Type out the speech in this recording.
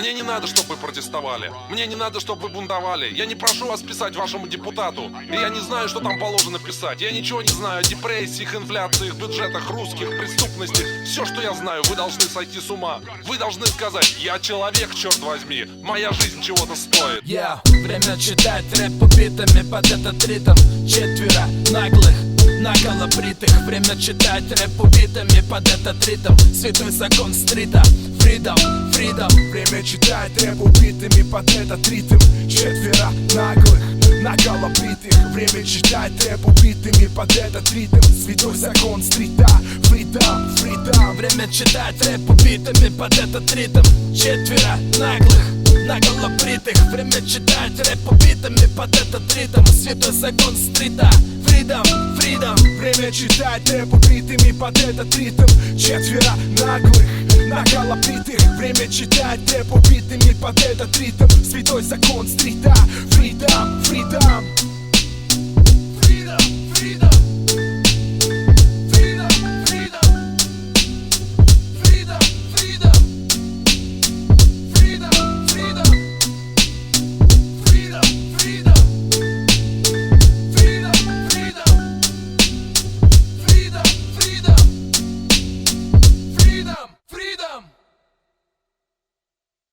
Мне не надо, чтобы вы протестовали. Мне не надо, чтобы вы бунтовали. Я не прошу вас писать вашему депутату. И я не знаю, что там положено писать. Я ничего не знаю о депрессиях, инфляциях, бюджетах русских, преступности. Все, что я знаю, вы должны сойти с ума. Вы должны сказать: я человек, черт возьми. Моя жизнь чего-то стоит. Время читать рэп убитыми под этот ритм. Четверо наглых, наголо бритых. Время читать рэп убитыми под этот ритм. Святой закон стрита. Freedom, freedom. Время читать рэп убитыми под этот ритм. Четверо наглых, наголо бритых. Время читать рэп убитыми под этот ритм. Святой закон стрита. Freedom, freedom. Время читать рэп убитыми под этот ритм. Четверо наглых, наголо бритых. Время читать рэп убитыми под этот ритм. Святой закон стрита. Freedom, freedom. Время читать рэп убитыми под этот ритм. Четверо наглых, наголо бритых. Время читать рэп убитыми под этот ритм. Святой закон стрита. Freedom, freedom. Freedom.